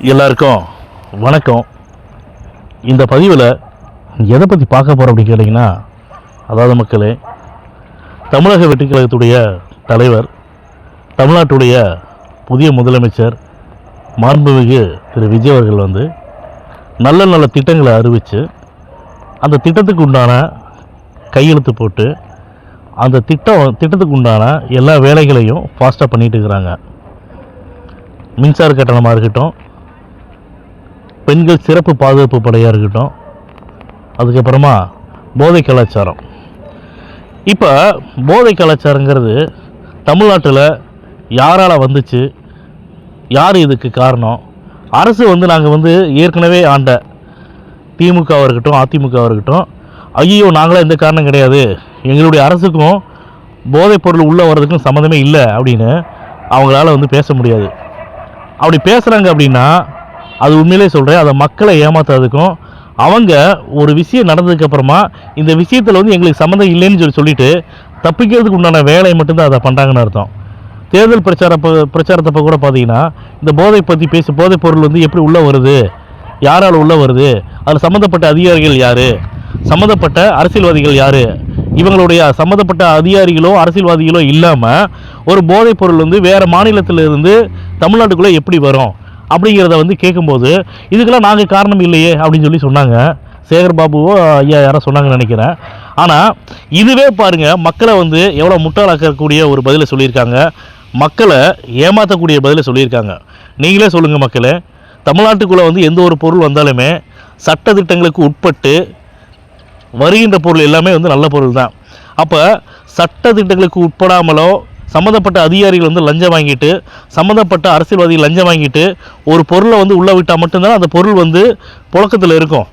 எல்லாருக்கும் வணக்கம். இந்த பதிவில் எதை பற்றி பார்க்க போகிறோம் அப்படின்னு கேட்டிங்கன்னா, அதாவது மக்களே, தமிழக வெற்றி கழகத்துடைய தலைவர், தமிழ்நாட்டுடைய புதிய முதலமைச்சர் மாண்புமிகு திரு விஜய் அவர்கள் நல்ல நல்ல திட்டங்களை அறிவித்து அந்த திட்டத்துக்கு உண்டான கையெழுத்து போட்டு அந்த திட்டத்துக்கு உண்டான எல்லா வேலைகளையும் ஃபாஸ்ட்டாக பண்ணிகிட்டு இருக்கிறாங்க. மின்சார கட்டணமாக இருக்கட்டும், பெண்கள் சிறப்பு பாதுகாப்பு படையாக இருக்கட்டும், அதுக்கப்புறமா போதை கலாச்சாரம். இப்போ போதை கலாச்சாரங்கிறது தமிழ்நாட்டில் யாரால் வந்துச்சு, யார் இதுக்கு காரணம்? அரசு நாங்கள் ஏற்கனவே ஆண்ட திமுகவாக இருக்கட்டும், அதிமுகவாக இருக்கட்டும், ஐயோ நாங்களாம் எந்த காரணம் கிடையாது, எங்களுடைய அரசுக்கும் போதைப் பொருள் உள்ளே வர்றதுக்கும் சம்மந்தமே இல்லை அப்படின்னு அவங்களால பேச முடியாது. அப்படி பேசுகிறாங்க அப்படின்னா அது உண்மையிலே சொல்கிறேன், அதை மக்களை ஏமாத்துறதுக்கும், அவங்க ஒரு விஷயம் நடந்ததுக்கப்புறமா இந்த விஷயத்தில் எங்களுக்கு சம்மந்தம் இல்லைன்னு சொல்லிட்டு தப்பிக்கிறதுக்கு உண்டான வேலையை மட்டும்தான் அதை பண்ணுறாங்கன்னு அர்த்தம். தேர்தல் பிரச்சாரத்தப்போ கூட பார்த்தீங்கன்னா இந்த போதைப் பொருள் எப்படி உள்ளே வருது, யாரால் உள்ளே வருது, அதில் சம்மந்தப்பட்ட அதிகாரிகள் யார், சம்மந்தப்பட்ட அரசியல்வாதிகள் யார், இவங்களுடைய சம்மந்தப்பட்ட அதிகாரிகளோ அரசியல்வாதிகளோ இல்லாமல் ஒரு போதைப் பொருள் வேறு மாநிலத்திலிருந்து தமிழ்நாட்டுக்குள்ளே எப்படி வரும் அப்படிங்கிறத கேட்கும்போது இதுக்கெல்லாம் நாங்கள் காரணம் இல்லையே அப்படின்னு சொன்னாங்க. சேகர் பாபுவோ ஐயா யாரோ சொன்னாங்கன்னு நினைக்கிறேன். ஆனால் இதுவே பாருங்கள், மக்களை எவ்வளோ முட்டாளாக்கக்கூடிய ஒரு பதிலை சொல்லியிருக்காங்க, மக்களை ஏமாற்றக்கூடிய பதிலை சொல்லியிருக்காங்க. நீங்களே சொல்லுங்கள் மக்களே, தமிழ்நாட்டுக்குள்ளே எந்த ஒரு பொருள் வந்தாலுமே சட்டத்திட்டங்களுக்கு உட்பட்டு வருகின்ற பொருள் எல்லாமே நல்ல பொருள் தான். அப்போ சட்டத்திட்டங்களுக்கு உட்படாமலோ சம்மந்தப்பட்ட அதிகாரிகள் லஞ்சம் வாங்கிட்டு, சம்மந்தப்பட்ட அரசியல்வாதிகள் லஞ்சம் வாங்கிட்டு ஒரு பொருளை உள்ளே விட்டால் மட்டும்தான் அந்த பொருள் புழக்கத்தில் இருக்கும்.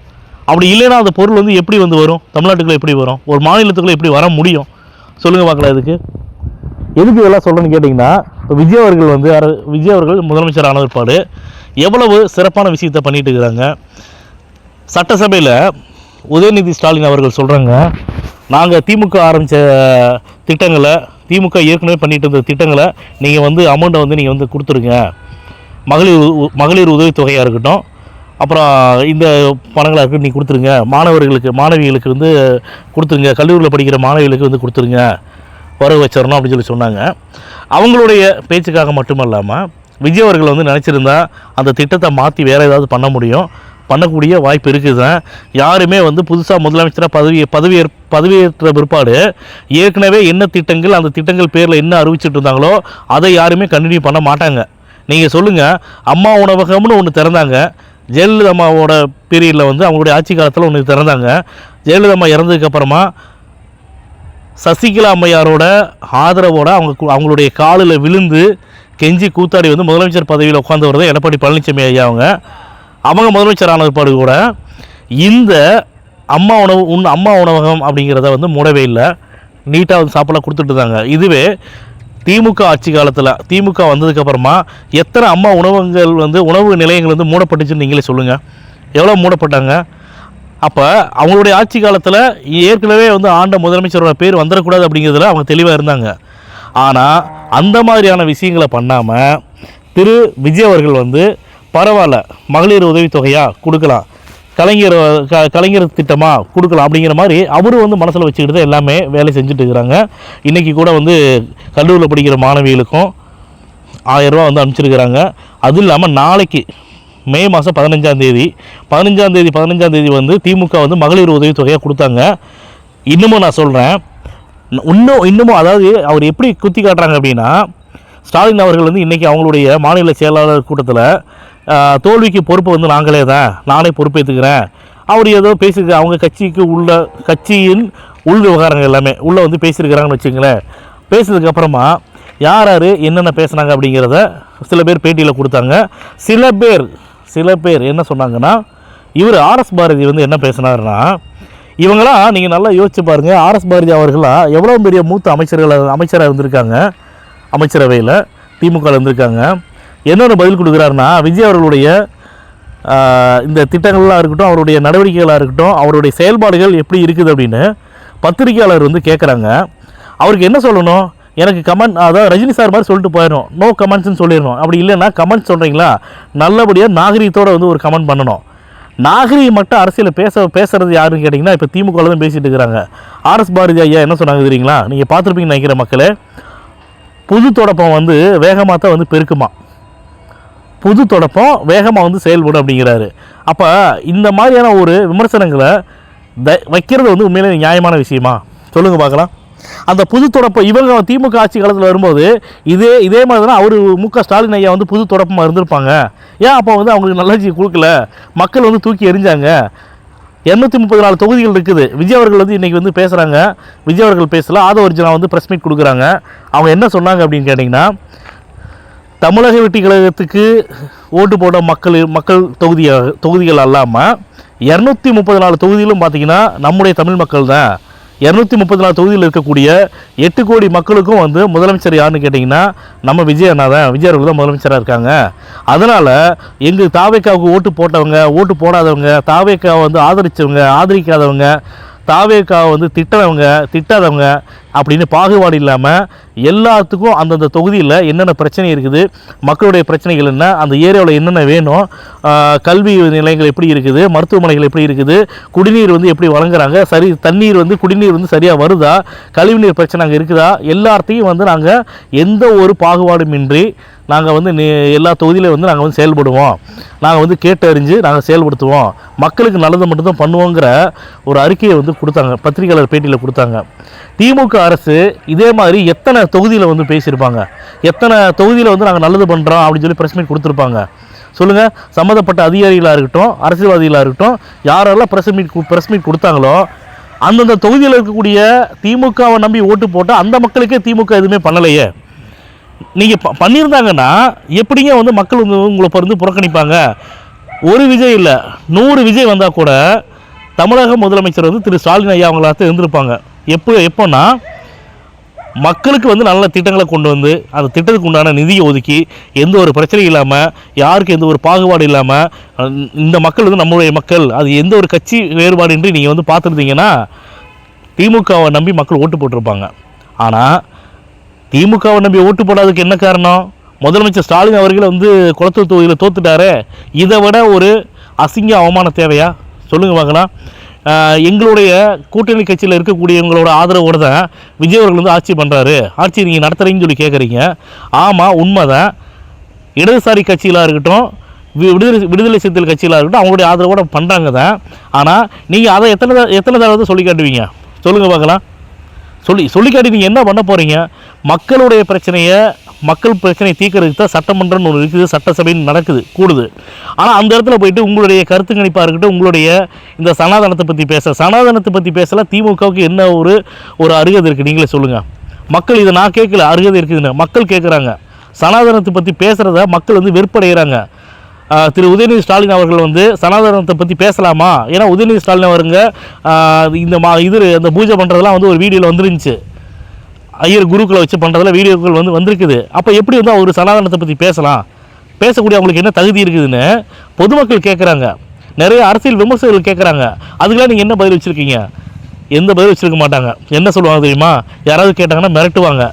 அப்படி இல்லைன்னா அந்த பொருள் எப்படி வரும், தமிழ்நாட்டுக்குள்ளே எப்படி வரும், ஒரு மாநிலத்துக்குள்ளே எப்படி வர முடியும்? சொல்லுங்கள் பார்க்கலாம். எதுக்கு இதெல்லாம் சொல்கிறேன்னு கேட்டிங்கன்னா, இப்போ விஜய் அவர்கள் முதலமைச்சர் ஆன பிற்பாடு எவ்வளவு சிறப்பான விஷயத்தை பண்ணிட்டு இருக்கிறாங்க. சட்டசபையில் உதயநிதி ஸ்டாலின் அவர்கள் சொல்கிறாங்க, நாங்கள் திமுக ஆரம்பித்த திட்டங்களை, திமுக ஏற்கனவே பண்ணிட்டு இருந்த திட்டங்களை நீங்கள் அமௌண்ட்டை நீங்கள் கொடுத்துருங்க, மகளிர் உதவித்தொகையாக இருக்கட்டும், அப்புறம் இந்த பணங்களாக இருக்கட்டும் நீங்கள் கொடுத்துருங்க, மாணவிகளுக்கு கொடுத்துருங்க, கல்லூரியில் படிக்கிற மாணவிகளுக்கு கொடுத்துருங்க, வரவு வச்சிடணும் அப்படின்னு சொன்னாங்க. அவங்களுடைய பேச்சுக்காக மட்டுமல்லாமல் விஜய் அவர்கள் நினச்சிருந்தா அந்த திட்டத்தை மாற்றி வேறு ஏதாவது பண்ணக்கூடிய வாய்ப்பு இருக்குது தான். யாருமே புதுசாக முதலமைச்சராக பதவியேற்ற பிற்பாடு ஏற்கனவே என்ன திட்டங்கள், அந்த திட்டங்கள் பேரில் என்ன அறிவிச்சிட்டு இருந்தாங்களோ அதை யாருமே கண்டினியூ பண்ண மாட்டாங்க. நீங்கள் சொல்லுங்கள், அம்மா உணவகம்னு ஒன்று திறந்தாங்க, ஜெயலலிதா அம்மாவோட பீரியடில் அவங்களுடைய ஆட்சி காலத்தில் ஒன்று திறந்தாங்க. ஜெயலலிதா அம்மா இறந்ததுக்கப்புறமா சசிகலா அம்மையாரோட ஆதரவோடு அவங்களுடைய காலில் விழுந்து கெஞ்சி கூத்தாடி முதலமைச்சர் பதவியில் உட்காந்து தான் எடப்பாடி பழனிசாமி ஐயா அவங்க முதலமைச்சர் ஆன பிற்பாடு கூட இந்த அம்மா உணவகம் அப்படிங்கிறத மூடவே இல்லை, நீட்டாக சாப்பாடாக கொடுத்துட்டு இருந்தாங்க. இதுவே திமுக ஆட்சி காலத்தில், திமுக வந்ததுக்கப்புறமா எத்தனை அம்மா உணவகங்கள் உணவு நிலையங்கள் மூடப்பட்டுச்சுன்னு நீங்களே சொல்லுங்கள், எவ்வளோ மூடப்பட்டாங்க? அப்போ அவங்களுடைய ஆட்சி காலத்தில் ஏற்கனவே ஆண்ட முதலமைச்சரோட பேர் வந்துடக்கூடாது அப்படிங்கிறதுல அவங்க தெளிவாக இருந்தாங்க. ஆனால் அந்த மாதிரியான விஷயங்களை பண்ணாமல் திரு விஜய் அவர்கள் பரவாயில்ல, மகளிர் உதவித்தொகையாக கொடுக்கலாம், கலைஞர் திட்டமாக கொடுக்கலாம் அப்படிங்கிற மாதிரி அவர் மனசில் வச்சுக்கிட்டு தான் எல்லாமே வேலை செஞ்சுட்டு இருக்கிறாங்க. இன்றைக்கி கூட கல்லூரியில் படிக்கிற மாணவிகளுக்கும் 1000 ரூபா அனுப்பிச்சிருக்கிறாங்க. அதுவும் இல்லாமல் நாளைக்கு மே மாதம் 15ஆம் தேதி திமுக மகளிர் உதவித்தொகையாக கொடுத்தாங்க. இன்னமும் நான் சொல்கிறேன், இன்னமும் அதாவது அவர் எப்படி குத்தி காட்டுறாங்க அப்படின்னா, ஸ்டாலின் அவர்கள் இன்றைக்கி அவங்களுடைய மாநில செயலாளர் கூட்டத்தில் தோல்விக்கு பொறுப்பு நாங்களே தான், நானே பொறுப்பேற்றுக்கிறேன், அவர் ஏதோ பேசியிருக்க, அவங்க கட்சியின் உள் விவகாரங்கள் எல்லாமே உள்ளே பேசியிருக்கிறாங்கன்னு வச்சுங்களேன். பேசுனதுக்கப்புறமா யார் என்னென்ன பேசுனாங்க அப்படிங்கிறத சில பேர் பேட்டியில் கொடுத்தாங்க. சில பேர் என்ன சொன்னாங்கன்னா, இவர் ஆர்எஸ் பாரதி என்ன பேசினார்னா, இவங்களாம் நீங்கள் நல்லா யோசிச்சு பாருங்கள், ஆர்எஸ் பாரதி அவர்களாம் எவ்வளோ பெரிய மூத்த அமைச்சராக இருந்திருக்காங்க, அமைச்சரவையில் திமுகவில் இருந்திருக்காங்க. என்னென்ன பதில் கொடுக்குறாருன்னா, விஜய் அவர்களுடைய இந்த திட்டங்கள்லாம் இருக்கட்டும், அவருடைய நடவடிக்கைகளாக இருக்கட்டும், அவருடைய செயல்பாடுகள் எப்படி இருக்குது அப்படின்னு பத்திரிகையாளர் கேட்குறாங்க. அவருக்கு என்ன சொல்லணும், எனக்கு கமெண்ட், அதாவது ரஜினி சார் மாதிரி சொல்லிட்டு போயிடணும், நோ கமெண்ட்ஸ்னு சொல்லிடணும். அப்படி இல்லைன்னா கமெண்ட்ஸ் சொல்கிறீங்களா, நல்லபடியாக நாகரீகத்தோடு வந்து ஒரு கமெண்ட் பண்ணணும். நாகரீகம் மட்டும் அரசியல் பேசுறது யாருன்னு கேட்டிங்கன்னா இப்போ திமுக தான் பேசிகிட்டு இருக்கிறாங்க. ஆர்எஸ் பாரதி ஐயா என்ன சொன்னாங்க தெரியுங்களா, நீங்கள் பார்த்துருப்பீங்கன்னு நினைக்கிற மக்களே, புது தொடப்பம் வந்து வேகமாக தான் வந்து பெருக்குமா, புது தொடப்பம் வேகமாக வந்து செயல்படும் அப்படிங்கிறாரு. அப்போ இந்த மாதிரியான ஒரு விமர்சனங்களை வைக்கிறது வந்து உண்மையிலே நியாயமான விஷயமா சொல்லுங்கள் பார்க்கலாம். அந்த புது தொடப்பம் இவங்க திமுக ஆட்சி காலத்தில் வரும்போது இதே மாதிரி தான் அவர் மு.க. ஸ்டாலின் ஐயா வந்து புது தொடப்பமாக இருந்திருப்பாங்க. ஏன் அப்போ வந்து அவங்களுக்கு நல்ல கொடுக்கல, மக்கள் வந்து தூக்கி எறிஞ்சாங்க. 234 தொகுதிகள் இருக்குது. விஜய் அவர்கள் வந்து இன்றைக்கி வந்து பேசுகிறாங்க, விஜய் அவர்கள் பேசல, ஆதவர்ஜனா வந்து ப்ரெஸ் மீட் கொடுக்குறாங்க. அவங்க என்ன சொன்னாங்க அப்படின்னு கேட்டிங்கன்னா, தமிழக வெற்றி கழகத்துக்கு ஓட்டு போட மக்கள் தொகுதிகள் அல்லாமல் 234 தொகுதியிலும் பார்த்திங்கன்னா நம்முடைய தமிழ் மக்கள் தான். 234 தொகுதியில் இருக்கக்கூடிய 8 கோடி மக்களுக்கும் வந்து முதலமைச்சர் யாருன்னு கேட்டிங்கன்னா நம்ம விஜய் அண்ணா தான், விஜய் அவர்கள் தான் முதலமைச்சராக இருக்காங்க. அதனால் எங்கள் தாவேக்காவுக்கு ஓட்டு போட்டவங்க, ஓட்டு போடாதவங்க, தாவேக்காவை வந்து ஆதரித்தவங்க, ஆதரிக்காதவங்க, தாவேக்காவை வந்து திட்டாதவங்க அப்படின்னு பாகுபாடு இல்லாமல் எல்லாத்துக்கும் அந்தந்த தொகுதியில் என்னென்ன பிரச்சனை இருக்குது, மக்களுடைய பிரச்சனைகள் என்ன, அந்த ஏரியாவில் என்னென்ன வேணும், கல்வி நிலையங்கள் எப்படி இருக்குது, மருத்துவமனைகள் எப்படி இருக்குது, குடிநீர் வந்து எப்படி வழங்குறாங்க, தண்ணீர் வந்து குடிநீர் வந்து சரியாக வருதா, கழிவுநீர் பிரச்சனை அங்கே இருக்குதா, எல்லாத்தையும் வந்து நாங்கள் எந்த ஒரு பாகுபாடுமின்றி நாங்கள் வந்து எல்லா தொகுதியிலையும் வந்து நாங்கள் வந்து செயல்படுவோம், நாங்கள் வந்து கேட்டறிஞ்சு நாங்கள் செயல்படுத்துவோம், மக்களுக்கு நல்லது மட்டும்தான் பண்ணுவோங்கிற ஒரு அறிக்கையை வந்து கொடுத்தாங்க, பத்திரிகையாளர் பேட்டியில் கொடுத்தாங்க. திமுக அரசு இதே மாதிரி எத்தனை தொகுதியில் வந்து பேசியிருப்பாங்க, எத்தனை தொகுதியில் வந்து நாங்கள் நல்லது பண்ணுறோம் அப்படின்னு சொல்லி ப்ரெஸ் மீட் கொடுத்துருப்பாங்க சொல்லுங்கள். சம்மந்தப்பட்ட அதிகாரிகளாக இருக்கட்டும், அரசியல்வாதிகளாக இருக்கட்டும், யாரெல்லாம் ப்ரெஸ் மீட் கொடுத்தாங்களோ அந்தந்த தொகுதியில் இருக்கக்கூடிய திமுகவை நம்பி ஓட்டு போட்டால் அந்த மக்களுக்கே திமுக எதுவுமே பண்ணலையே. நீங்கள் பண்ணியிருந்தாங்கன்னா எப்படிங்க வந்து மக்கள் வந்து உங்களை வந்து புறக்கணிப்பாங்க. ஒரு விஜய் இல்லை 100 விஜய் வந்தால் கூட தமிழக முதலமைச்சர் வந்து திரு ஸ்டாலின் ஐயா அவங்களாக இருந்திருப்பாங்க. எப்போன்னா மக்களுக்கு வந்து நல்ல திட்டங்களை கொண்டு வந்து அந்த திட்டத்துக்கு உண்டான நிதியை ஒதுக்கி எந்த ஒரு பிரச்சனையும் இல்லாமல், யாருக்கு எந்த ஒரு பாகுபாடு இல்லாமல், இந்த மக்கள் வந்து நம்மளுடைய மக்கள், அது எந்த ஒரு கட்சி வேறுபாடின்றி நீங்கள் வந்து பார்த்துருந்தீங்கன்னா திமுகவை நம்பி மக்கள் ஓட்டு போட்டிருப்பாங்க. ஆனால் திமுகவை நம்பி ஓட்டு போடாததுக்கு என்ன காரணம்? முதலமைச்சர் ஸ்டாலின் அவர்கள் வந்து குளத்தூர் தொகுதியில் தோத்துட்டாரு. இதை விட ஒரு அசிங்க அவமான தேவையா சொல்லுங்கள் பார்க்கலாம். எங்களுடைய கூட்டணி கட்சியில் இருக்கக்கூடியவங்களோட ஆதரவோடு தான் விஜய் அவர்கள் வந்து ஆட்சி பண்ணுறாரு, ஆட்சி நீங்கள் நடத்துகிறீங்கன்னு சொல்லி கேட்குறீங்க. ஆமாம், உண்மை தான். இடதுசாரி கட்சிகளாக இருக்கட்டும், விடுதலை சிறுத்தைகள் கட்சிகளாக இருக்கட்டும், அவங்களுடைய ஆதரவோடு பண்ணுறாங்க தான். ஆனால் நீங்கள் அதை எத்தனை தடவை சொல்லி காட்டுவீங்க சொல்லுங்கள் பார்க்கலாம். சொல்லி காட்டி நீங்கள் என்ன பண்ண போகிறீங்க? மக்களுடைய மக்கள் பிரச்சனையை தீர்க்கறதுக்கு தான் சட்டமன்றம்னு ஒன்று இருக்குது, சட்டசபைன்னு கூடுது. ஆனால் அந்த இடத்துல போயிட்டு உங்களுடைய கருத்து கணிப்பாக இருக்கட்டும், உங்களுடைய இந்த சனாதனத்தை பற்றி பேசலாம். திமுகவுக்கு என்ன ஒரு அருகதை இருக்குது நீங்களே சொல்லுங்கள். மக்கள் இதை நான் கேட்கல, அருகதை இருக்குதுன்னு மக்கள் கேட்குறாங்க. சனாதனத்தை பற்றி பேசுகிறத மக்கள் வந்து வெறுப்படைகிறாங்க. திரு உதயநிதி ஸ்டாலின் அவர்கள் வந்து சனாதனத்தை பற்றி பேசலாமா? ஏன்னா உதயநிதி ஸ்டாலின் அவருங்க அந்த பூஜை பண்ணுறதுலாம் வந்து ஒரு வீடியோவில் வந்துருந்துச்சு, ஐயர் குருக்களை வச்சு பண்ணுறதுல வீடியோக்கள் வந்து வந்திருக்குது. அப்போ எப்படி வந்து அவர் சனாதனத்தை பற்றி பேசக்கூடிய அவங்களுக்கு என்ன தகுதி இருக்குதுன்னு பொதுமக்கள் கேட்குறாங்க, நிறைய அரசியல் விமர்சகர்கள் கேட்குறாங்க. அதுக்கெல்லாம் நீங்கள் என்ன பதில் வச்சுருக்கீங்க? எந்த பதில் வச்சுருக்க மாட்டாங்க. என்ன சொல்லுவாங்க தெரியுமா? யாராவது கேட்டாங்கன்னா மிரட்டுவாங்க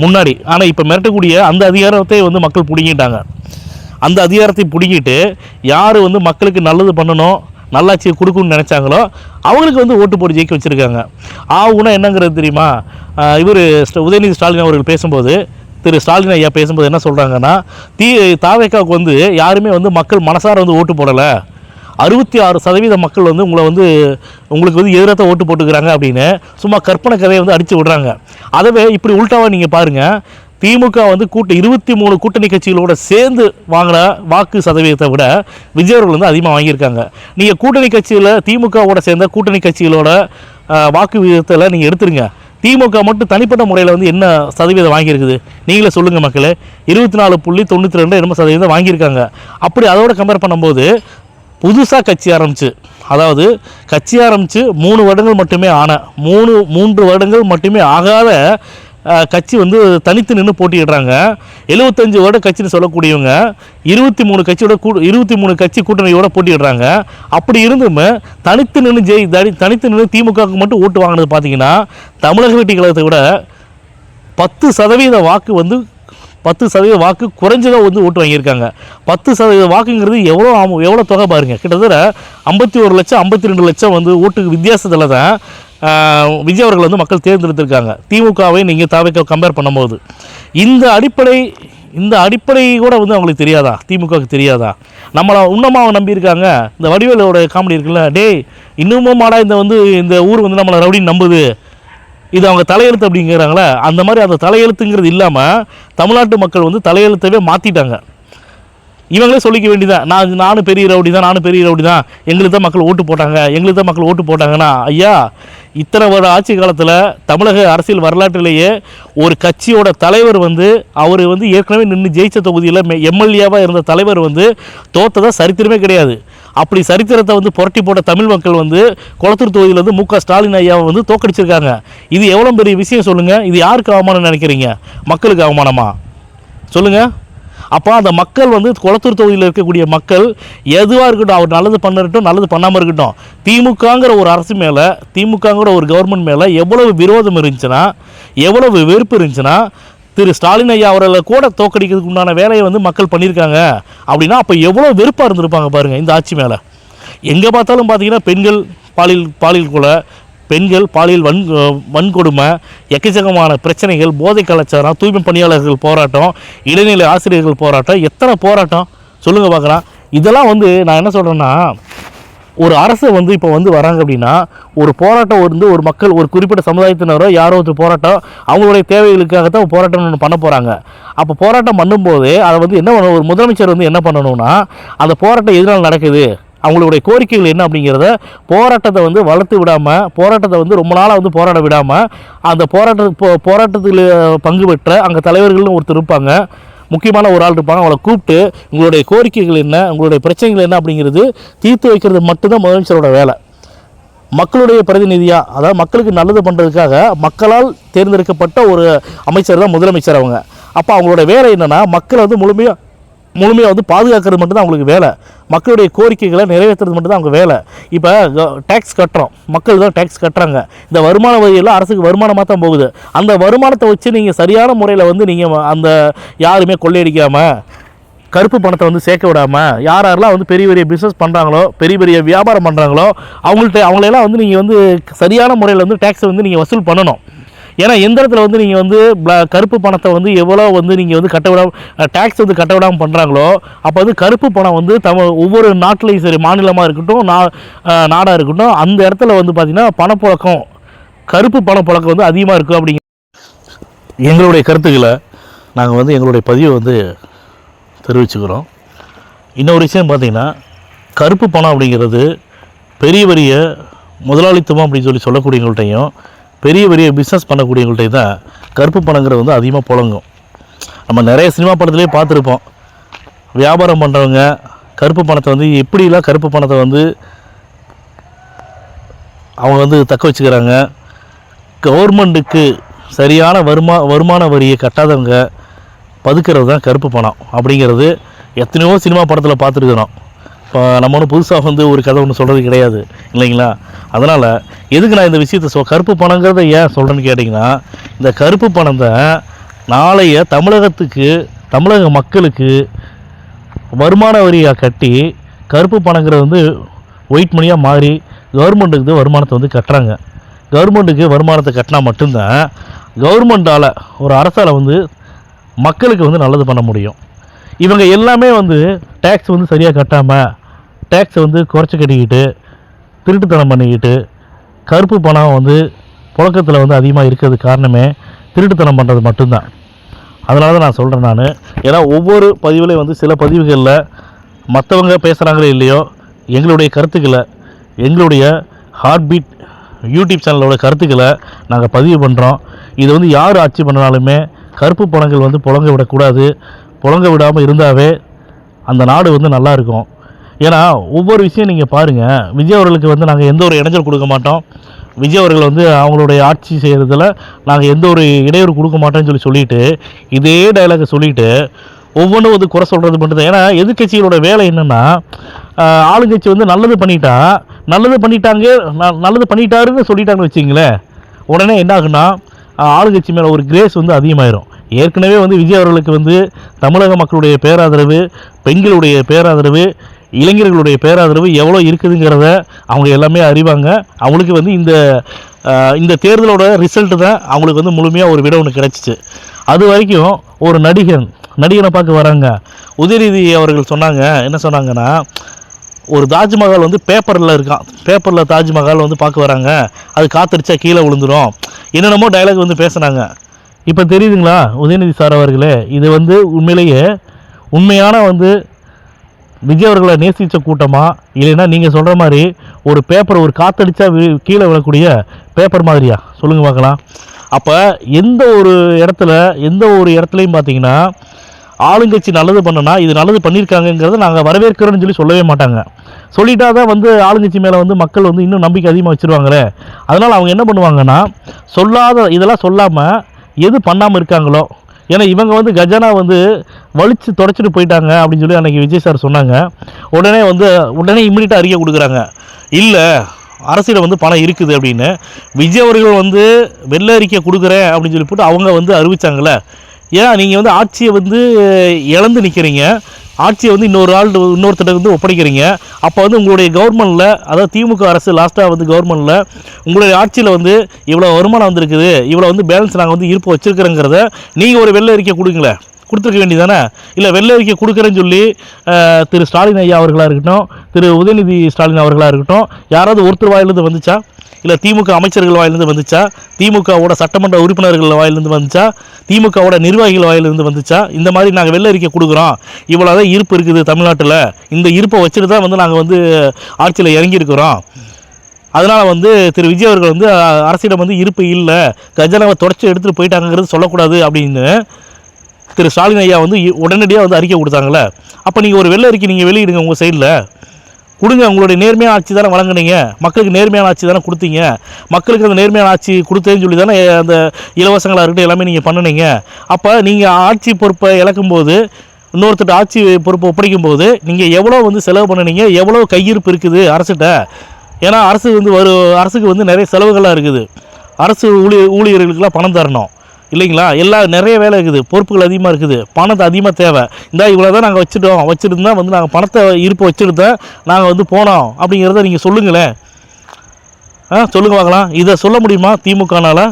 முன்னாடி. ஆனால் இப்போ மிரட்டக்கூடிய அந்த அதிகாரத்தை வந்து மக்கள் பிடிங்கிட்டாங்க. அந்த அதிகாரத்தை பிடிக்கிட்டு யார் வந்து மக்களுக்கு நல்லது பண்ணணும், நல்லாட்சியை கொடுக்கணும்னு நினச்சாங்களோ அவங்களுக்கு வந்து ஓட்டு போட்டு ஜெயிக்க வச்சுருக்காங்க. ஆகுனா என்னங்கிறது தெரியுமா? இவர் உதயநிதி ஸ்டாலின் அவர்கள் பேசும்போது, திரு ஸ்டாலின் ஐயா பேசும்போது என்ன சொல்கிறாங்கன்னா, தாவேக்காவுக்கு வந்து யாருமே வந்து மக்கள் மனசார வந்து ஓட்டு போடலை, 66% மக்கள் வந்து உங்களுக்கு வந்து எதிராக ஓட்டு போட்டுக்கிறாங்க அப்படின்னு சும்மா கற்பனை கதையை வந்து அடித்து விடுறாங்க. அதவே இப்படி உள்டாவாக நீங்கள் பாருங்கள், திமுக வந்து 23 கூட்டணி கட்சிகளோட சேர்ந்து வாங்கின வாக்கு சதவீதத்தை விட விஜய் அவர்கள் வந்து அதிகமாக வாங்கியிருக்காங்க. நீங்கள் கூட்டணி கட்சியில் திமுகவோட சேர்ந்த கூட்டணி கட்சிகளோட வாக்கு விகிதத்தில் நீங்கள் எடுத்துருங்க, திமுக மட்டும் தனிப்பட்ட முறையில் வந்து என்ன சதவீதம் வாங்கியிருக்குது நீங்களே சொல்லுங்கள் மக்களே. 24.92 என்னமோ சதவீதம் வாங்கியிருக்காங்க. அப்படி அதோடு கம்பேர் பண்ணும்போது புதுசாக கட்சி ஆரம்பித்து 3 வருடங்கள் மட்டுமே ஆன 3 வருடங்கள் மட்டுமே ஆகாத கட்சி வந்து தனித்து நின்று போட்டியிடுறாங்க. 75 வருட கட்சின்னு சொல்லக்கூடியவங்க 23 கட்சி கூட்டணியோட போட்டியிடுறாங்க. அப்படி இருந்துமே தனித்து நின்று திமுகவுக்கு மட்டும் ஓட்டு வாங்கினது பார்த்தீங்கன்னா தமிழக வெற்றி கழகத்தை விட 10% வாக்கு வந்து 10% வாக்கு குறைஞ்சதாக வந்து ஓட்டு வாங்கியிருக்காங்க. 10% வாக்குங்கிறது எவ்வளோ தொகை பாருங்கள். கிட்டத்தட்ட 51 லட்சம் 52 லட்சம் வந்து ஓட்டுக்கு வித்தியாசத்தில் தான் விஜய் அவர்கள் வந்து மக்கள் தேர்ந்தெடுத்திருக்காங்க. திமுகவை நீங்கள் தாவேக்க கம்பேர் பண்ணும்போது இந்த அடிப்படை கூட வந்து அவங்களுக்கு தெரியாதா? திமுகவுக்கு தெரியாதா? நம்மளை இன்னமும் நம்பியிருக்காங்க. இந்த வடிவேலோட காமெடி இருக்குல்ல, டேய் இன்னமும் மாடா இந்த ஊர் வந்து நம்மளை ரவுடின்னு நம்புது, இது அவங்க தலையெழுத்து அப்படிங்கிறாங்களே, அந்த மாதிரி அந்த தலையெழுத்துங்கிறது இல்லாமல் தமிழ்நாட்டு மக்கள் வந்து தலையெழுத்தவே மாற்றிட்டாங்க. இவங்களே சொல்லிக்க வேண்டியதான், நானும் பெரிய ரவுடி தான், எங்களுக்கு தான் மக்கள் ஓட்டு போட்டாங்கன்னா, ஐயா இத்தனை வருட ஆட்சி காலத்தில் தமிழக அரசியல் வரலாற்றிலேயே ஒரு கட்சியோட தலைவர் வந்து அவர் வந்து ஏற்கனவே நின்று ஜெயிச்ச தொகுதியில் எம்எல்ஏவாக இருந்த தலைவர் வந்து தோற்றதாக சரித்திரமே கிடையாது. அப்படி சரித்திரத்தை வந்து புரட்டி போட்ட தமிழ் மக்கள் வந்து கொளத்தூர் தொகுதியில் வந்து மு.க. ஸ்டாலின் ஐயாவை வந்து தோக்கடிச்சிருக்காங்க. இது எவ்வளோ பெரிய விஷயம் சொல்லுங்கள். இது யாருக்கு அவமானம் நினைக்கிறீங்க? மக்களுக்கு அவமானமா சொல்லுங்கள்? அப்போ அந்த மக்கள் வந்து கொளத்தூர் தொகுதியில் இருக்கக்கூடிய மக்கள் எதுவாக இருக்கட்டும், அவர் நல்லது பண்ணட்டும் நல்லது பண்ணாமல் இருக்கட்டும், திமுகங்கிற ஒரு அரசு மேலே, திமுகங்கிற ஒரு கவர்மெண்ட் மேலே எவ்வளவு விரோதம் இருந்துச்சுன்னா, எவ்வளவு வெறுப்பு இருந்துச்சுன்னா, திரு ஸ்டாலின் ஐயா அவர்களை கூட தோக்கடிக்கிறதுக்கு உண்டான வேலையை வந்து மக்கள் பண்ணியிருக்காங்க அப்படின்னா அப்போ எவ்வளோ வெறுப்பாக இருந்திருப்பாங்க பாருங்கள் இந்த ஆட்சி மேலே. எங்கே பார்த்தாலும் பார்த்தீங்கன்னா பெண்கள் பாலியல் கொலை, பெண்கள் பாலியல் வன்கொடுமை, எக்கச்சக்கமான பிரச்சனைகள், போதை கலாச்சாரம், தூய்மை பணியாளர்கள் போராட்டம், இடைநிலை ஆசிரியர்கள் போராட்டம், எத்தனை போராட்டம் சொல்லுங்கள் பார்க்கலாம். இதெல்லாம் வந்து நான் என்ன சொல்கிறேன்னா, ஒரு அரசு வந்து இப்போ வந்து வராங்க அப்படின்னா ஒரு போராட்டம் வந்து ஒரு மக்கள் ஒரு குறிப்பிட்ட சமுதாயத்தினரோ யாரோ ஒரு போராட்டம் அவங்களுடைய தேவைகளுக்காகத்தான் போராட்டம் ஒன்று பண்ண போகிறாங்க. அப்போ போராட்டம் பண்ணும்போது அதை வந்து என்ன பண்ணணும், ஒரு முதலமைச்சர் வந்து என்ன பண்ணணும்னா அந்த போராட்டம் எதனால் நடக்குது, அவங்களுடைய கோரிக்கைகள் என்ன அப்படிங்கிறத போராட்டத்தை வந்து வளர்த்து விடாமல், போராட்டத்தை வந்து ரொம்ப நாளாக வந்து போராட விடாமல், அந்த போராட்டத்தில் பங்கு பெற்ற அங்கே தலைவர்கள்னு ஒருத்தர் இருப்பாங்க, முக்கியமான ஒரு ஆள் இருப்பாங்க, அவளை கூப்பிட்டு உங்களுடைய கோரிக்கைகள் என்ன, உங்களுடைய பிரச்சனைகள் என்ன அப்படிங்கிறது தீர்த்து வைக்கிறது மட்டும்தான் முதலமைச்சரோட வேலை. மக்களுடைய பிரதிநிதியாக, அதாவது மக்களுக்கு நல்லது பண்ணுறதுக்காக மக்களால் தேர்ந்தெடுக்கப்பட்ட ஒரு அமைச்சர் தான் முதலமைச்சர் அவங்க. அப்போ அவங்களோட வேலை என்னென்னா மக்களை வந்து முழுமையாக வந்து பாதுகாக்கிறது மட்டும்தான் அவங்களுக்கு வேலை. மக்களுடைய கோரிக்கைகளை நிறைவேற்றுறது மட்டும்தான் அவங்க வேலை. இப்போ டேக்ஸ் கட்டுறோம், மக்கள் தான் டேக்ஸ் கட்டுறாங்க. இந்த வருமான வரியெல்லாம் அரசுக்கு வருமானமாக தான் போகுது. அந்த வருமானத்தை வச்சு நீங்கள் சரியான முறையில் வந்து நீங்கள் அந்த யாருமே கொள்ளையடிக்காமல், கருப்பு பணத்தை வந்து சேர்க்க விடாமல், யாரெல்லாம் வந்து பெரிய பெரிய பிஸ்னஸ் பண்ணுறாங்களோ, பெரிய பெரிய வியாபாரம் பண்ணுறாங்களோ அவங்களெல்லாம் வந்து நீங்கள் வந்து சரியான முறையில் வந்து டேக்ஸை வந்து நீங்கள் வசூல் பண்ணணும். ஏன்னா எந்த இடத்துல வந்து நீங்கள் வந்து கருப்பு பணத்தை வந்து எவ்வளோ வந்து நீங்கள் வந்து டேக்ஸ் வந்து கட்ட விடாமல் பண்ணுறாங்களோ, அப்போ வந்து கருப்பு பணம் வந்து ஒவ்வொரு நாட்டிலையும் சரி, மாநிலமாக இருக்கட்டும் நாடாக இருக்கட்டும், அந்த இடத்துல வந்து பார்த்திங்கன்னா கருப்பு பணப்புழக்கம் வந்து அதிகமாக இருக்கும். அப்படிங்கிற எங்களுடைய கருத்துக்களை நாங்கள் வந்து எங்களுடைய பதிவை வந்து தெரிவிச்சுக்கிறோம். இன்னொரு விஷயம் பார்த்திங்கன்னா, கருப்பு பணம் அப்படிங்கிறது பெரிய பெரிய முதலாளித்துவம் அப்படின்னு சொல்லக்கூடியவங்கள்ட்டையும் பெரிய பெரிய பிஸ்னஸ் பண்ணக்கூடியவங்கள்ட்ட தான் கருப்பு பணங்கிறது வந்து அதிகமாக புழங்கும். நம்ம நிறைய சினிமா படத்துலேயே பார்த்துருப்போம். வியாபாரம் பண்ணுறவங்க கருப்பு பணத்தை வந்து எப்படிலாம் கருப்பு பணத்தை வந்து அவங்க வந்து தக்க வச்சுக்கிறாங்க. கவர்மெண்ட்டுக்கு சரியான வருமான வரியை கட்டாதவங்க பதுக்கிறது தான் கருப்பு பணம் அப்படிங்கிறது எத்தனையோ சினிமா படத்தில் பார்த்துருக்குறோம். இப்போ நம்ம ஒன்றும் புதுசாக வந்து ஒரு கதை ஒன்று சொல்கிறது கிடையாது இல்லைங்களா? அதனால் எதுக்கு நான் இந்த விஷயத்தை கருப்பு பணங்கிறத ஏன் சொல்கிறேன்னு கேட்டிங்கன்னா, இந்த கருப்பு பணத்தை நாளைய தமிழக மக்களுக்கு வருமான வரியாக கட்டி கருப்பு பணங்கிறது வந்து ஒயிட் மணியாக மாறி கவர்மெண்ட்டுக்கு வருமானத்தை வந்து கட்டுறாங்க. கவர்மெண்ட்டுக்கு வருமானத்தை கட்டினா மட்டும்தான் கவர்மெண்ட்டால் ஒரு அரசால் வந்து மக்களுக்கு வந்து நல்லது பண்ண முடியும். இவங்க எல்லாமே வந்து டேக்ஸ் வந்து சரியாக கட்டாமல், டேக்ஸை வந்து குறைச்சி கட்டிக்கிட்டு, திருட்டுத்தனம் பண்ணிக்கிட்டு, கருப்பு பணம் வந்து புழக்கத்தில் வந்து அதிகமாக இருக்கிறது காரணமே திருட்டுத்தனம் பண்ணுறது மட்டும்தான். அதனால தான் நான் சொல்கிறேன். ஏன்னா ஒவ்வொரு பதிவுலையும் வந்து சில பதிவுகளில் மற்றவங்க பேசுகிறாங்களே இல்லையோ, எங்களுடைய கருத்துக்களை, எங்களுடைய ஹார்ட் பீட் யூடியூப் சேனலோட கருத்துக்களை நாங்கள் பதிவு பண்ணுறோம். இது வந்து யார் ஆட்சி பண்ணாலுமே கருப்பு பணங்கள் வந்து புழங்க விடாமல் இருந்தாவே அந்த நாடு வந்து நல்லா இருக்கும். ஏன்னா ஒவ்வொரு விஷயம் நீங்கள் பாருங்கள், விஜய் அவர்களுக்கு வந்து நாங்கள் எந்த ஒரு இடைஞ்சல் கொடுக்க மாட்டோம். விஜய் அவர்கள் வந்து அவங்களுடைய ஆட்சி செய்கிறதுல நாங்கள் எந்த ஒரு இடையூறு கொடுக்க மாட்டோம்னு சொல்லிட்டு இதே டைலாகை சொல்லிவிட்டு ஒவ்வொன்றும் வந்து குறை சொல்கிறது மட்டும்தான். ஏன்னா எதிர்கட்சிகளோட வேலை என்னென்னா, ஆளுங்கட்சி வந்து நல்லது பண்ணிட்டாருன்னு சொல்லிட்டாங்கன்னு வச்சிங்களேன், உடனே என்ன ஆகுன்னா ஆளுங்கட்சி மேலே ஒரு கிரேஸ் வந்து அதிகமாயிரும். ஏற்கனவே வந்து விஜய் அவர்களுக்கு வந்து தமிழக மக்களுடைய பேராதரவு, பெண்களுடைய பேராதரவு, இளைஞர்களுடைய பேராதரவு எவ்வளோ இருக்குதுங்கிறத அவங்க எல்லாமே அறிவாங்க. அவங்களுக்கு வந்து இந்த தேர்தலோட ரிசல்ட்டு தான் அவங்களுக்கு வந்து முழுமையாக ஒரு விட ஒன்று கிடச்சிச்சு. அது வரைக்கும் ஒரு நடிகனை பார்க்க வராங்க. உதயநிதி அவர்கள் சொன்னாங்க, என்ன சொன்னாங்கன்னா, ஒரு தாஜ்மஹால் வந்து பேப்பரில் இருக்கான், பேப்பரில் தாஜ்மஹால் வந்து பார்க்க வராங்க, அது காத்தடிச்சா கீழே விழுந்துடும், என்னென்னமோ டைலாக் வந்து பேசுனாங்க. இப்போ தெரியுதுங்களா உதயநிதி சார் அவர்களே, இது வந்து உண்மையான வந்து விஜய் அவர்களை நேசித்த கூட்டமா, இல்லைன்னா நீங்கள் சொல்கிற மாதிரி ஒரு பேப்பர் ஒரு காத்தடிச்சா கீழே விழக்கூடிய பேப்பர் மாதிரியா சொல்லுங்கள் பார்க்கலாம். அப்போ எந்த ஒரு இடத்துலையும் பார்த்தீங்கன்னா ஆளுங்கட்சி நல்லது பண்ணனா இது நல்லது பண்ணியிருக்காங்கங்கிறத நாங்கள் வரவேற்கிறோன்னு சொல்லவே மாட்டாங்க. சொல்லிட்டா தான் வந்து ஆளுங்கட்சி மேலே வந்து மக்கள் வந்து இன்னும் நம்பிக்கை அதிகமாக வச்சுருவாங்களே. அதனால் அவங்க என்ன பண்ணுவாங்கன்னா, இதெல்லாம் சொல்லாமல் எது பண்ணாமல் இருக்காங்களோ, ஏன்னா இவங்க வந்து கஜானா வந்து வலிச்சு தொடச்சிட்டு போயிட்டாங்க அப்படின்னு சொல்லி அன்றைக்கி விஜய் சார் சொன்னாங்க. உடனே இம்மிடியட்டாக அறிக்கை கொடுக்குறாங்க, இல்லை அரசியல் வந்து பணம் இருக்குது அப்படின்னு. விஜய் அவர்கள் வந்து வெள்ளை அறிக்கை கொடுக்குறேன் அப்படின்னு சொல்லி போட்டு அவங்க வந்து அறிவிச்சாங்களே. ஏன் நீங்கள் வந்து ஆட்சியை வந்து இழந்து நிற்கிறீங்க, ஆட்சியை வந்து இன்னொருத்தர் வந்து ஒப்படைக்கிறீங்க. அப்போ வந்து உங்களுடைய கவர்மெண்ட்டில், அதாவது திமுக அரசு லாஸ்ட்டாக வந்து கவர்மெண்ட்டில் உங்களுடைய ஆட்சியில் வந்து இவ்வளோ வருமானம் வந்திருக்குது, இவ்வளோ வந்து பேலன்ஸ் நாங்கள் வந்து இருப்பு வச்சுருக்கிறோங்கிறத நீங்கள் ஒரு வெள்ளை அறிக்கை கொடுங்களேன், கொடுத்துருக்க வேண்டியதானே. இல்லை வெள்ளை அறிக்கை கொடுக்குறேன்னு சொல்லி திரு ஸ்டாலின் ஐயா அவர்களாக இருக்கட்டும், திரு உதயநிதி ஸ்டாலின் அவர்களாக இருக்கட்டும், யாராவது ஒருத்தர் வாயிலிருந்து வந்துச்சா? இல்லை திமுக அமைச்சர்கள் வாயிலிருந்து வந்துச்சா? திமுகவோட சட்டமன்ற உறுப்பினர்கள் வாயிலிருந்து வந்துச்சா? திமுகவோட நிர்வாகிகள் வாயிலிருந்து வந்துச்சா? இந்த மாதிரி நாங்கள் வெள்ளை அறிக்கை கொடுக்குறோம், இவ்வளோதான் இருப்பு இருக்குது தமிழ்நாட்டில், இந்த இருப்பை வச்சுட்டு தான் வந்து நாங்கள் வந்து ஆட்சியில் இறங்கியிருக்கிறோம், அதனால் வந்து திரு விஜய் அவர்கள் வந்து அரசிடம் வந்து இருப்பு இல்லை, கஜானாவை தொடச்சி எடுத்துகிட்டு போயிட்டாங்கிறது சொல்லக்கூடாது அப்படின்னு திரு ஸ்டாலின் ஐயா வந்து உடனடியாக வந்து அறிக்கை கொடுத்தாங்களே. அப்போ நீங்கள் ஒரு வெள்ளை அறிக்கை நீங்கள் வெளியிடுங்க, உங்கள் சைடில் கொடுங்க. உங்களுடைய நேர்மையான ஆட்சி தானே வழங்குனீங்க, மக்களுக்கு நேர்மையான ஆட்சி தானே கொடுத்தீங்க, மக்களுக்கு அந்த நேர்மையான ஆட்சி கொடுத்தேன்னு சொல்லி தானே அந்த இலவசங்களாக இருக்கட்டும் எல்லாமே நீங்கள் பண்ணினீங்க. அப்போ நீங்கள் ஆட்சி பொறுப்பை இழக்கும்போது, இன்னொருத்தர் ஆட்சி பொறுப்பை ஒப்படைக்கும் போது நீங்கள் எவ்வளோ வந்து செலவு பண்ணினீங்க, எவ்வளோ கையிருப்பு இருக்குது அரசுகிட்ட. ஏன்னா அரசுக்கு வந்து நிறைய செலவுகள்லாம் இருக்குது, அரசு ஊழியர்களுக்கெல்லாம் பணம் தரணும் இல்லைங்களா, நிறைய வேலை இருக்குது, பொறுப்புகள் அதிகமாக இருக்குது, பணத்தை அதிகமாக தேவை. இவ்வளோ தான் நாங்கள் வச்சுட்டு தான் வந்து நாங்கள் பணத்தை இருப்பு வச்சுட்டு தான் நாங்கள் வந்து போனோம் அப்படிங்கிறத நீங்கள் சொல்லுங்களேன். சொல்லுங்க பார்க்கலாம். இதை சொல்ல முடியுமா திமுகனால்?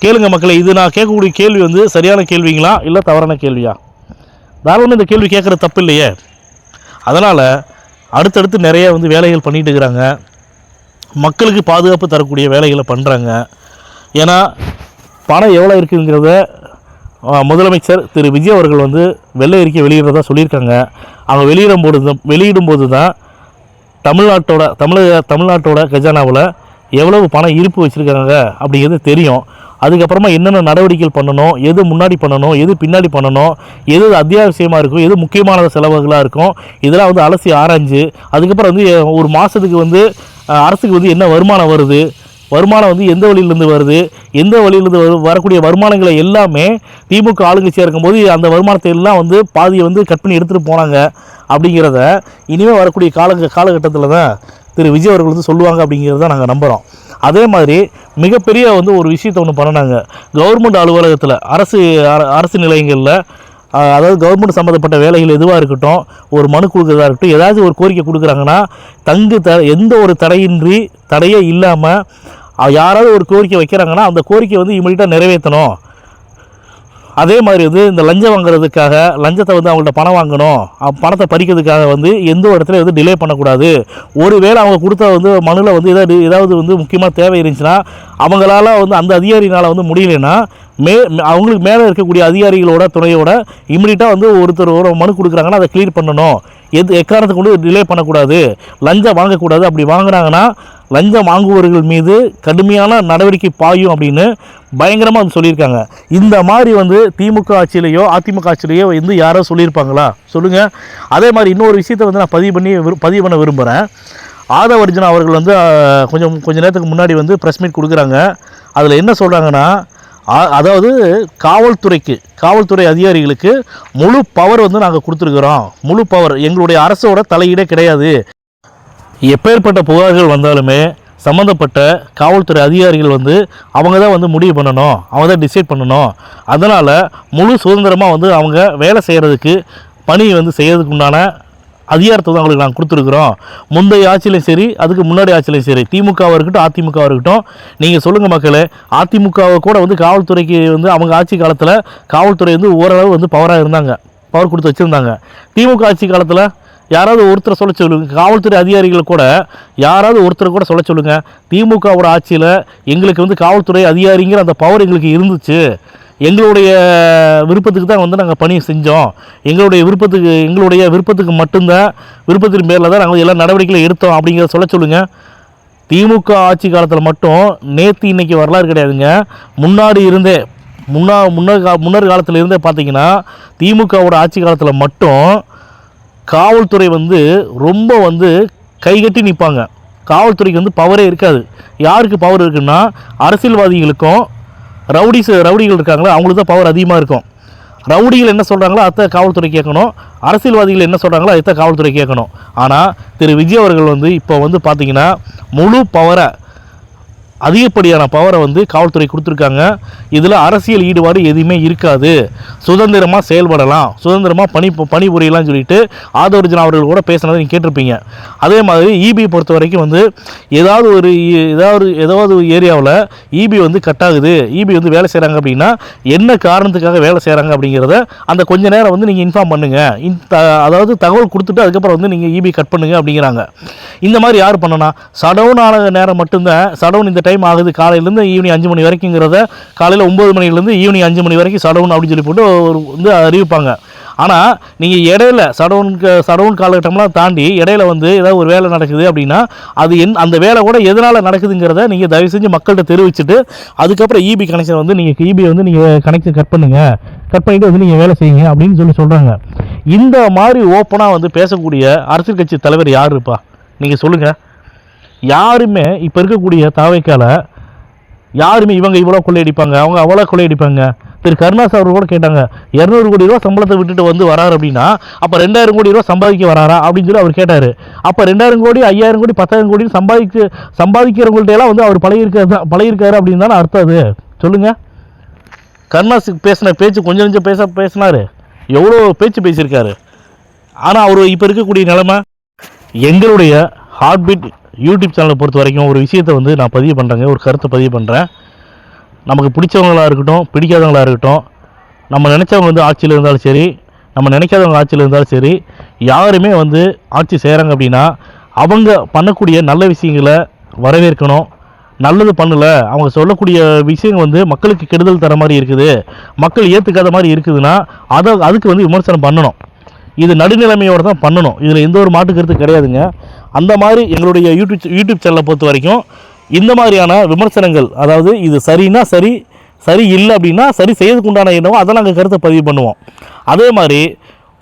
கேளுங்க மக்களே, இது நான் கேட்கக்கூடிய கேள்வி வந்து சரியான கேள்விங்களா இல்லை தவறான கேள்வியா? தாராளமாக இந்த கேள்வி கேட்குறது தப்பு இல்லையே. அதனால் அடுத்தடுத்து நிறைய வந்து வேலைகள் பண்ணிகிட்டு இருக்கிறாங்க, மக்களுக்கு பாதுகாப்பு தரக்கூடிய வேலைகளை பண்ணுறாங்க. ஏன்னா பணம் எவ்வளோ இருக்குங்கிறத முதலமைச்சர் திரு விஜய் அவர்கள் வந்து வெள்ளை அறிக்கை வெளியிடுறதா சொல்லியிருக்காங்க. அவங்க வெளியிடும்போது தான் தமிழ்நாட்டோட கஜானாவில் எவ்வளவு பணம் இருப்பு வச்சுருக்காங்க அப்படிங்கிறது தெரியும். அதுக்கப்புறமா என்னென்ன நடவடிக்கைகள் பண்ணணும், எது முன்னாடி பண்ணணும், எது பின்னாடி பண்ணணும், எது அத்தியாவசியமாக இருக்கும், எது முக்கியமான செலவுகளாக இருக்கும், இதெல்லாம் வந்து அலசி ஆராய்ஞ்சு அதுக்கப்புறம் வந்து ஒரு மாதத்துக்கு வந்து அரசுக்கு வந்து என்ன வருமானம் வருது, வருமானம் வந்து எந்த வழியிலேருந்து வருது, எந்த வழியிலேருந்து வரக்கூடிய வருமானங்களை எல்லாமே திமுக ஆளுங்கட்சியாக இருக்கும்போது அந்த வருமானத்தை எல்லாம் வந்து பாதியை வந்து கட் பண்ணி எடுத்துகிட்டு போனாங்க அப்படிங்கிறத இனிமேல் வரக்கூடிய காலகட்டத்தில் தான் திரு விஜய் அவர்கள் வந்து சொல்லுவாங்க அப்படிங்கிறத நாங்கள் நம்புகிறோம். அதே மாதிரி மிகப்பெரிய வந்து ஒரு விஷயத்தை ஒன்று பண்ணினாங்க. கவர்மெண்ட் அலுவலகத்தில், அரசு நிலையங்களில், அதாவது கவர்மெண்ட் சம்மந்தப்பட்ட வேலைகள் எதுவாக இருக்கட்டும், ஒரு மனு கொடுக்குறதா இருக்கட்டும், ஏதாச்சும் ஒரு கோரிக்கை கொடுக்குறாங்கன்னா எந்த ஒரு தடையே இல்லாமல் யாராவது ஒரு கோரிக்கை வைக்கிறாங்கன்னா அந்த கோரிக்கை வந்து இமீடியட்டாக நிறைவேற்றணும். அதே மாதிரி வந்து இந்த லஞ்சம் வாங்குறதுக்காக, லஞ்சத்தை வந்து அவங்கள்ட்ட பணம் வாங்கணும், பணத்தை பறிக்கிறதுக்காக வந்து எந்த ஒரு இடத்துல வந்து டிலே பண்ணக்கூடாது. ஒருவேளை அவங்க கொடுத்த வந்து மனுவில் வந்து ஏதாவது வந்து முக்கியமாக தேவை இருந்துச்சுன்னா அவங்களால வந்து அந்த அதிகாரினால் வந்து முடியலைன்னா அவங்களுக்கு மேலே இருக்கக்கூடிய அதிகாரிகளோட துணையோட இமீடியட்டாக வந்து ஒரு மனு கொடுக்குறாங்கன்னா அதை கிளியர் பண்ணணும். எக்காரணத்தை கொண்டு டிலே பண்ணக்கூடாது, லஞ்சம் வாங்கக்கூடாது. அப்படி வாங்கினாங்கன்னா லஞ்சம் வாங்குபவர்கள் மீது கடுமையான நடவடிக்கை பாயும் அப்படின்னு பயங்கரமாக வந்து சொல்லியிருக்காங்க. இந்த மாதிரி வந்து திமுக ஆட்சியிலையோ அதிமுக ஆட்சியிலையோ வந்து யாரோ சொல்லியிருப்பாங்களா சொல்லுங்கள். அதே மாதிரி இன்னொரு விஷயத்தை வந்து நான் பதிவு பண்ண விரும்புகிறேன். ஆதவ அர்ஜுனா அவர்கள் வந்து கொஞ்சம் நேரத்துக்கு முன்னாடி வந்து ப்ரெஸ் மீட் கொடுக்குறாங்க. அதில் என்ன சொல்கிறாங்கன்னா, அதாவது காவல்துறை அதிகாரிகளுக்கு முழு பவர் வந்து நாங்கள் கொடுத்துருக்குறோம், முழு பவர், எங்களுடைய அரசோட தலையீடே கிடையாது. எப்பேற்பட்ட புகார்கள் வந்தாலுமே சம்மந்தப்பட்ட காவல்துறை அதிகாரிகள் வந்து அவங்க தான் வந்து முடிவு பண்ணணும், அவங்க தான் டிசைட் பண்ணணும். அதனால் முழு சுதந்திரமாக வந்து அவங்க வேலை செய்கிறதுக்கு பணி வந்து செய்கிறதுக்கு உண்டான அதிகாரத்தை தான் அவங்களுக்கு நாங்கள் கொடுத்துருக்குறோம். முந்தைய ஆட்சியிலையும் சரி, அதுக்கு முன்னாடி ஆட்சியிலையும் சரி, திமுகவாக இருக்கட்டும் அதிமுகவாக இருக்கட்டும், நீங்கள் சொல்லுங்கள் மக்களே, அதிமுகவை கூட வந்து காவல்துறைக்கு வந்து அவங்க ஆட்சி காலத்தில் காவல்துறை வந்து ஓரளவு வந்து பவராக இருந்தாங்க, பவர் கொடுத்து வச்சுருந்தாங்க. திமுக ஆட்சி காலத்தில் யாராவது ஒருத்தரை சொல்ல சொல்லுங்கள், காவல்துறை அதிகாரிகள் கூட யாராவது ஒருத்தரை கூட சொல்ல சொல்லுங்கள், திமுகவோட ஆட்சியில் எங்களுக்கு வந்து காவல்துறை அதிகாரிங்கிற அந்த பவர் எங்களுக்கு இருந்துச்சு, எங்களுடைய விருப்பத்துக்கு தான் வந்து நாங்கள் பணி செஞ்சோம், எங்களுடைய விருப்பத்துக்கு மட்டும்தான், விருப்பத்தின் பேரில் தான் நாங்கள் எல்லா நடவடிக்கைகளும் எடுத்தோம் அப்படிங்கிறத சொல்ல சொல்லுங்கள். திமுக ஆட்சி காலத்தில் மட்டும் நேற்று இன்றைக்கி வரலாறு கிடையாதுங்க. முன்னாடி இருந்தே முன்னர் காலத்தில் இருந்தே பார்த்தீங்கன்னா திமுகவோட ஆட்சி காலத்தில் மட்டும் காவல்துறை வந்து ரொம்ப வந்து கைகட்டி நிற்பாங்க. காவல்துறைக்கு வந்து பவரே இருக்காது. யாருக்கு பவர் இருக்குன்னா அரசியல்வாதிகளுக்கும் ரவுடிகள் இருக்காங்களோ அவங்களுக்கு தான் பவர் அதிகமாக இருக்கும். ரவுடிகள் என்ன சொல்கிறாங்களோ அதை காவல்துறை கேட்கணும், அரசியல்வாதிகள் என்ன சொல்கிறாங்களோ அதை தான் காவல்துறை கேட்கணும். ஆனால் திரு விஜய் அவர்கள் வந்து இப்போ வந்து பார்த்திங்கன்னா முழு பவரை, அதிகப்படியான பவரை வந்து காவல்துறை கொடுத்துருக்காங்க. இதில் அரசியல் ஈடுபாடு எதுவுமே இருக்காது, சுதந்திரமாக செயல்படலாம், சுதந்திரமாக பணிபுரியலாம்னு சொல்லிட்டு ஆதவர்ஜன் அவர்கள் கூட பேசினதை நீங்கள் கேட்டிருப்பீங்க. அதே மாதிரி இபி பொறுத்த வரைக்கும் வந்து ஏதாவது ஒரு ஏரியாவில் இபி வந்து கட் ஆகுது, இபி வந்து வேலை செய்கிறாங்க அப்படின்னா என்ன காரணத்துக்காக வேலை செய்கிறாங்க அப்படிங்கிறத அந்த கொஞ்ச நேரம் வந்து நீங்கள் இன்ஃபார்ம் பண்ணுங்கள், அதாவது தகவல் கொடுத்துட்டு அதுக்கப்புறம் வந்து நீங்கள் இபி கட் பண்ணுங்கள் அப்படிங்கிறாங்க. இந்த மாதிரி யார் பண்ணனா, சடவுன் ஆன நேரம் மட்டும்தான், சடவுன் இந்த டைம் ஆகுது காலையிலேருந்து ஈவினிங் 5 மணி வரைக்குங்கிறத காலையில் 9 மணிலேருந்து ஈவினிங் 5 மணி வரைக்கும் சடவுன் அப்படின்னு சொல்லி போட்டு வந்து அறிவிப்பாங்க. ஆனால் நீங்கள் இடையில சடவுன் காலகட்டம்லாம் தாண்டி இடையில வந்து ஏதாவது ஒரு வேலை நடக்குது அப்படின்னா அது அந்த வேலை கூட எதனால் நடக்குதுங்கிறத நீங்கள் தயவு செஞ்சு மக்கள்கிட்ட தெரிவிச்சுட்டு அதுக்கப்புறம் இபி கனெக்ஷன் வந்து நீங்கள் இபி வந்து நீங்கள் கனெக்ஷன் கட் பண்ணிவிட்டு வந்து நீங்கள் வேலை செய்யுங்க அப்படின்னு சொல்கிறாங்க. இந்த மாதிரி ஓப்பனாக வந்து பேசக்கூடிய அரசியல் கட்சி தலைவர் யார் இருப்பா நீங்கள் சொல்லுங்கள்? யாருமே இப்போ இருக்கக்கூடிய தாவைக்கால யாருமே இவங்க இவ்வளோ கொள்ளையடிப்பாங்க, அவங்க அவ்வளோ கொள்ளையடிப்பாங்க. திரு கருணாஸ் அவர்கள் கூட கேட்டாங்க, 200 கோடி ரூபா சம்பளத்தை விட்டுட்டு வந்து வராரு அப்படின்னா அப்போ 2000 கோடி ரூபா சம்பாதிக்க வராரா அப்படின்னு சொல்லி அவர் கேட்டார். அப்போ 2000 கோடி 5000 கோடி 10000 கோடி சம்பாதிக்கிறவங்கள்ட்ட வந்து அவர் பழகிருக்காரு அப்படின்னு தானே அர்த்தம். அது சொல்லுங்கள். கருணாஸ் பேசின பேச்சு கொஞ்சம் பேசினார், எவ்வளோ பேச்சு பேசியிருக்காரு. ஆனால் அவர் இப்போ இருக்கக்கூடிய நிலைமை, எங்களுடைய ஹார்ட்பீட் யூடியூப் சேனலை பொறுத்த வரைக்கும் ஒரு விஷயத்தை வந்து நான் பதிவு பண்ணுறேங்க, ஒரு கருத்தை பதிவு பண்ணுறேன். நமக்கு பிடிச்சவங்களாக இருக்கட்டும், பிடிக்காதவங்களாக இருக்கட்டும், நம்ம நினச்சவங்க வந்து ஆட்சியில் இருந்தாலும் சரி, நம்ம நினைக்காதவங்க ஆட்சியில் இருந்தாலும் சரி, யாருமே வந்து ஆட்சி செய்கிறாங்க அப்படின்னா அவங்க பண்ணக்கூடிய நல்ல விஷயங்களை வரவேற்கணும். நல்லது பண்ணலை, அவங்க சொல்லக்கூடிய விஷயங்கள் வந்து மக்களுக்கு கெடுதல் தர மாதிரி இருக்குது, மக்கள் ஏற்றுக்காத மாதிரி இருக்குதுன்னா அதுக்கு வந்து விமர்சனம் பண்ணணும். இது நடுநிலைமையோடு தான் பண்ணணும், இதில் எந்த ஒரு மாற்று கருத்து கிடையாதுங்க. அந்த மாதிரி எங்களுடைய யூடியூப் சேனலை பொறுத்த வரைக்கும் இந்த மாதிரியான விமர்சனங்கள், அதாவது இது சரின்னா சரி இல்லை அப்படின்னா சரி செய்யறதுக்கு உண்டான என்னவோ அதை நாங்கள் கருத்தை பதிவு பண்ணுவோம். அதே மாதிரி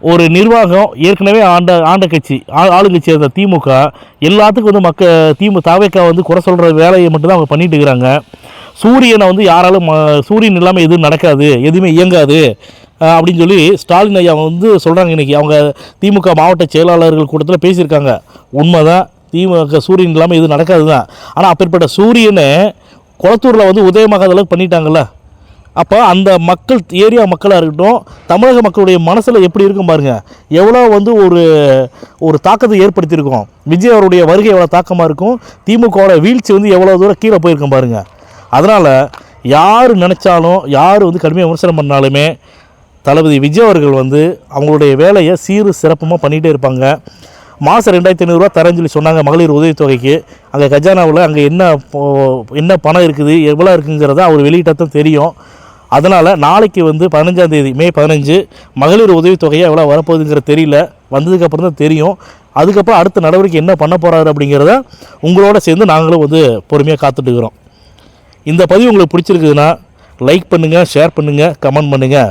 ஒரு நிர்வாகம் ஏற்கனவே ஆண்ட கட்சி, ஆளுங்கட்சி அந்த திமுக எல்லாத்துக்கும் வந்து தாவேக்கா வந்து குறை சொல்கிற வேலையை மட்டும்தான் அவங்க பண்ணிட்டு இருக்கிறாங்க. சூரியனை வந்து யாராலும் சூரியன் இல்லாமல் எதுவும் நடக்காது, எதுவுமே இயங்காது அப்படின்னு சொல்லி ஸ்டாலின் ஐயா வந்து சொல்கிறாங்க. இன்றைக்கி அவங்க திமுக மாவட்ட செயலாளர்கள் கூட்டத்தில் பேசியிருக்காங்க. உண்மைதான், திமுக சூரியன் இல்லாமல் எதுவும் நடக்காது தான். ஆனால் அப்பேற்பட்ட சூரியனை குளத்தூரில் வந்து உதயமாகாத அளவுக்கு பண்ணிட்டாங்கல்ல. அப்போ அந்த ஏரியா மக்களாக இருக்கட்டும், தமிழக மக்களுடைய மனசில் எப்படி இருக்கும் பாருங்கள், எவ்வளோ வந்து ஒரு தாக்கத்தை ஏற்படுத்தியிருக்கோம். விஜய் அவருடைய வருகை எவ்வளோ தாக்கமாக இருக்கும், திமுகவோட வீழ்ச்சி வந்து எவ்வளோ தூரம் கீழே போயிருக்கும் பாருங்கள். அதனால் யார் நினச்சாலும், யார் வந்து கடுமையாக விமர்சனம் பண்ணாலுமே தளபதி விஜய் அவர்கள் வந்து அவங்களுடைய வேலையை சிறப்புமாக பண்ணிகிட்டே இருப்பாங்க. மாதம் 2500 ரூபா தரேன்னு சொல்லி சொன்னாங்க மகளிர் உதவித்தொகைக்கு. அங்கே கஜானாவில் அங்கே என்ன பணம் இருக்குது, எவ்வளோ இருக்குங்கிறத அவர் வெளியிட்டால் தான் தெரியும். அதனால் நாளைக்கு வந்து 15ஆம் தேதி மே 15 மகளிர் உதவித்தொகையாக எவ்வளோ வரப்போகுதுங்கிறது தெரியல, வந்ததுக்கப்புறம் தான் தெரியும். அதுக்கப்புறம் அடுத்த நடவடிக்கை என்ன பண்ண போகிறாரு அப்படிங்கிறத உங்களோட சேர்ந்து நாங்களும் வந்து பொறுமையாக காத்துட்டுக்கிறோம். இந்த பதிவு உங்களுக்கு பிடிச்சிருக்குதுன்னா லைக் பண்ணுங்கள், ஷேர் பண்ணுங்கள், கமெண்ட் பண்ணுங்கள்.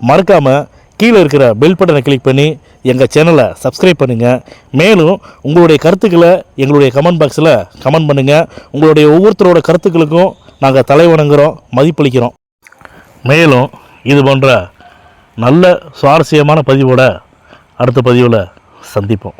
மறக்காமல் கீழே இருக்கிற பெல் பட்டனை கிளிக் பண்ணி எங்கள் சேனலை சப்ஸ்கிரைப் பண்ணுங்கள். மேலும் உங்களுடைய கருத்துக்களை எங்களுடைய கமெண்ட் பாக்ஸில் கமெண்ட் பண்ணுங்கள். உங்களுடைய ஒவ்வொருத்தரோட கருத்துக்களுக்கும் நாங்கள் தலை வணங்குகிறோம், மதிப்பளிக்கிறோம். மேலும் இது போன்ற நல்ல சுவாரஸ்யமான பதிவோட அடுத்த பதிவில் சந்திப்போம்.